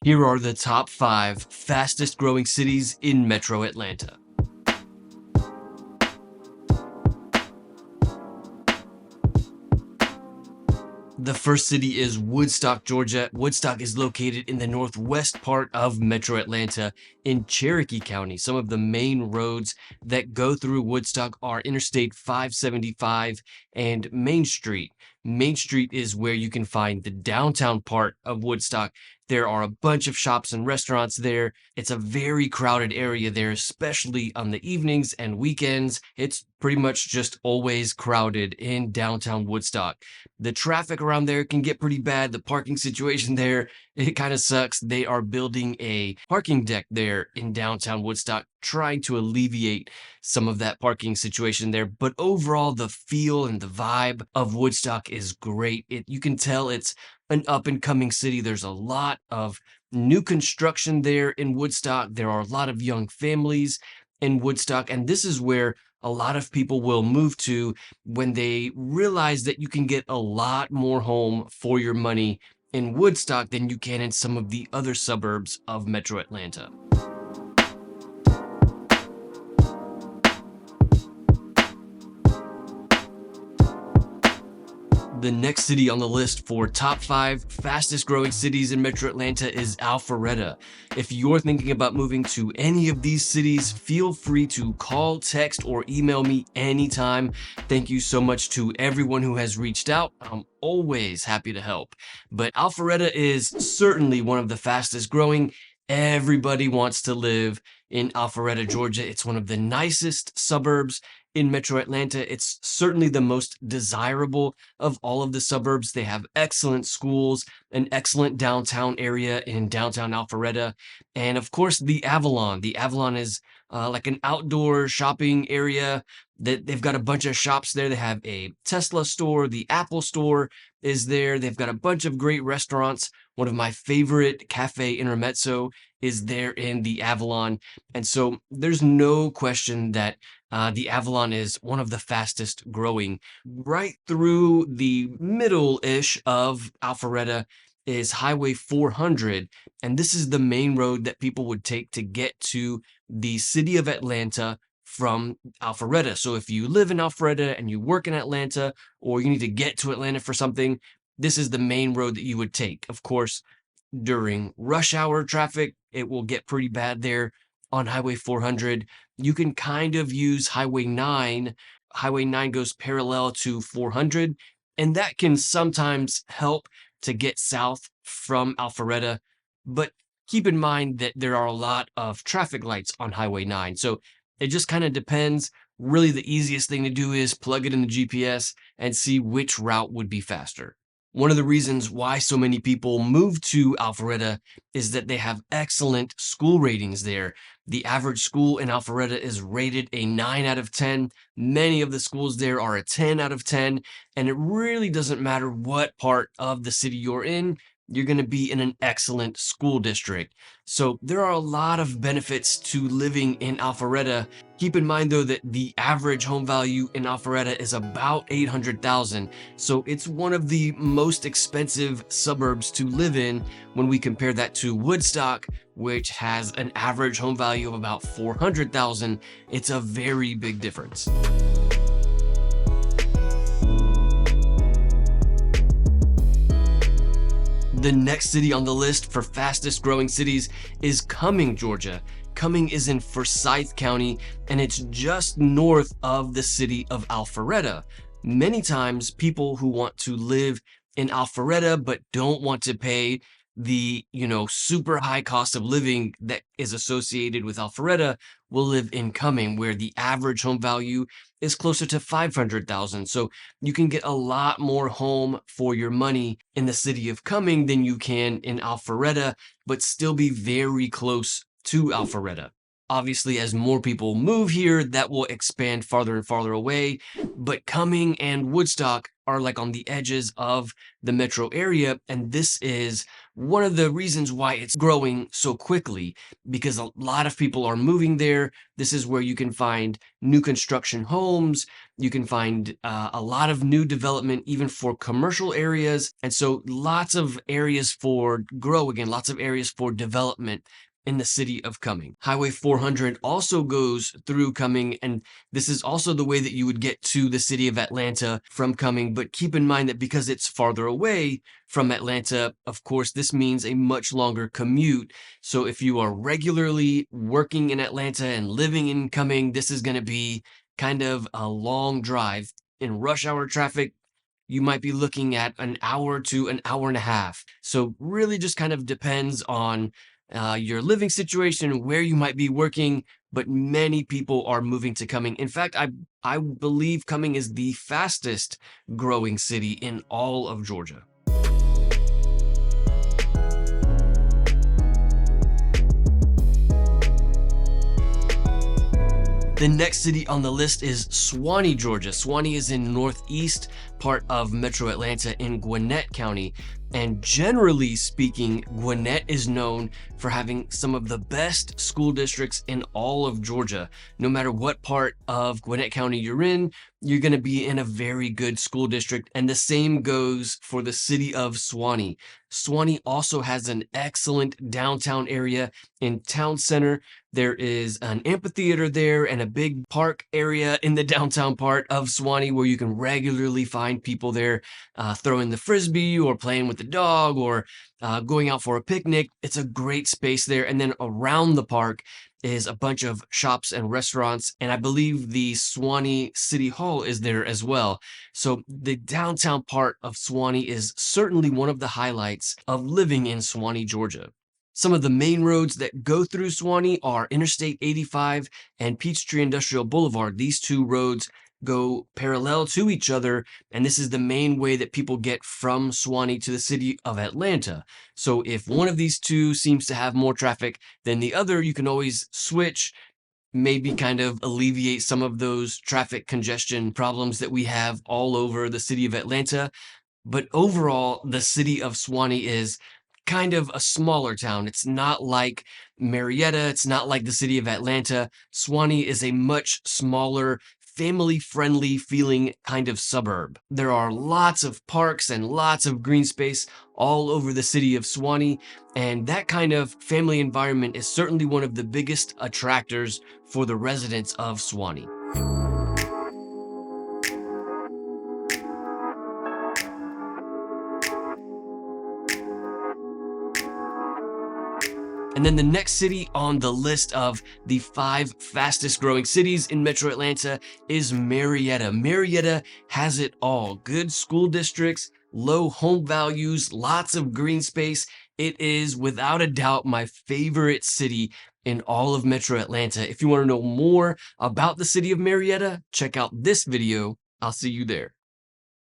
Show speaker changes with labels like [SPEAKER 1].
[SPEAKER 1] Here are the top 5 fastest growing cities in Metro Atlanta. The first city is Woodstock, Georgia. Woodstock is located in the northwest part of Metro Atlanta in Cherokee County. Some of the main roads that go through Woodstock are Interstate 575 and Main Street. Main Street is where you can find the downtown part of Woodstock. There are a bunch of shops and restaurants there. It's a very crowded area there, especially on the evenings and weekends. It's pretty much just always crowded in downtown Woodstock. The traffic around there can get pretty bad. The parking situation there, it kind of sucks. They are building a parking deck there in downtown Woodstock, trying to alleviate some of that parking situation there. But overall, the feel and the vibe of Woodstock is great. You can tell it's an up and coming city. There's a lot of new construction there in Woodstock. There are a lot of young families in Woodstock, and this is where a lot of people will move to when they realize that you can get a lot more home for your money in Woodstock than you can in some of the other suburbs of Metro Atlanta. The next city on the list for top 5 fastest growing cities in Metro Atlanta is Alpharetta. If you're thinking about moving to any of these cities, feel free to call, text, or email me anytime. Thank you so much to everyone who has reached out. I'm always happy to help. But Alpharetta is certainly one of the fastest growing. Everybody wants to live in Alpharetta, Georgia. It's one of the nicest suburbs in Metro Atlanta. It's certainly the most desirable of all of the suburbs. They have excellent schools, an excellent downtown area in downtown Alpharetta, and of course the Avalon. The Avalon is like an outdoor shopping area. They've got a bunch of shops there. They have a Tesla store, the Apple store is there. They've got a bunch of great restaurants. One of my favorite, Cafe Intermezzo, is there in the Avalon. And so there's no question that the Avalon is one of the fastest growing. Right through the middle-ish of Alpharetta is Highway 400, and this is the main road that people would take to get to the city of Atlanta from Alpharetta. So if you live in Alpharetta and you work in Atlanta, or you need to get to Atlanta for something, this is the main road that you would take. Of course, during rush hour traffic, it will get pretty bad there on Highway 400. You can kind of use Highway 9. Highway 9 goes parallel to 400, and that can sometimes help to get south from Alpharetta. But keep in mind that there are a lot of traffic lights on Highway 9. So it just kind of depends. Really, the easiest thing to do is plug it in the GPS and see which route would be faster. One of the reasons why so many people move to Alpharetta is that they have excellent school ratings there. The average school in Alpharetta is rated a 9 out of 10. Many of the schools there are a 10 out of 10, and it really doesn't matter what part of the city you're in. You're going to be in an excellent school district. So there are a lot of benefits to living in Alpharetta. Keep in mind though that the average home value in Alpharetta is about $800,000. So it's one of the most expensive suburbs to live in when we compare that to Woodstock, which has an average home value of about $400,000. It's a very big difference. The next city on the list for fastest growing cities is Cumming, Georgia. Cumming is in Forsyth County, and it's just north of the city of Alpharetta. Many times people who want to live in Alpharetta but don't want to pay the, super high cost of living that is associated with Alpharetta will live in Cumming, where the average home value is closer to $500,000. So you can get a lot more home for your money in the city of Cumming than you can in Alpharetta, but still be very close to Alpharetta. Obviously, as more people move here, that will expand farther and farther away. But Cumming and Woodstock are like on the edges of the metro area. And this is one of the reasons why it's growing so quickly, because a lot of people are moving there. This is where you can find new construction homes. You can find a lot of new development, even for commercial areas. And so lots of areas for grow again, lots of areas for development in the city of Cumming. Highway 400 also goes through Cumming, and this is also the way that you would get to the city of Atlanta from Cumming. But keep in mind that because it's farther away from Atlanta, of course, this means a much longer commute. So if you are regularly working in Atlanta and living in Cumming, this is going to be kind of a long drive. In rush hour traffic, you might be looking at an hour to an hour and a half. So really just kind of depends on your living situation, where you might be working, but many people are moving to Cumming. In fact, I believe Cumming is the fastest growing city in all of Georgia. The next city on the list is Suwanee, Georgia. Suwanee is in northeast part of Metro Atlanta in Gwinnett County. And generally speaking, Gwinnett is known for having some of the best school districts in all of Georgia. No matter what part of Gwinnett County you're in, you're going to be in a very good school district. And the same goes for the city of Suwanee. Suwanee also has an excellent downtown area in town center. There is an amphitheater there and a big park area in the downtown part of Suwanee where you can regularly find people there throwing the frisbee or playing with the dog or going out for a picnic. It's a great space there. And then around the park is a bunch of shops and restaurants. And I believe the Suwanee City Hall is there as well. So the downtown part of Suwanee is certainly one of the highlights of living in Suwanee, Georgia. Some of the main roads that go through Suwanee are Interstate 85 and Peachtree Industrial Boulevard. These two roads go parallel to each other, and this is the main way that people get from Suwanee to the city of Atlanta. So if one of these two seems to have more traffic than the other, you can always switch, maybe kind of alleviate some of those traffic congestion problems that we have all over the city of Atlanta. But overall, the city of Suwanee is kind of a smaller town. It's not like Marietta. It's not like the city of Atlanta. Suwanee is a much smaller, family-friendly feeling kind of suburb. There are lots of parks and lots of green space all over the city of Suwanee, and that kind of family environment is certainly one of the biggest attractors for the residents of Suwanee. And then the next city on the list of the 5 fastest growing cities in Metro Atlanta is Marietta. Marietta has it all. Good school districts, low home values, lots of green space. It is without a doubt my favorite city in all of Metro Atlanta. If you want to know more about the city of Marietta, check out this video. I'll see you there.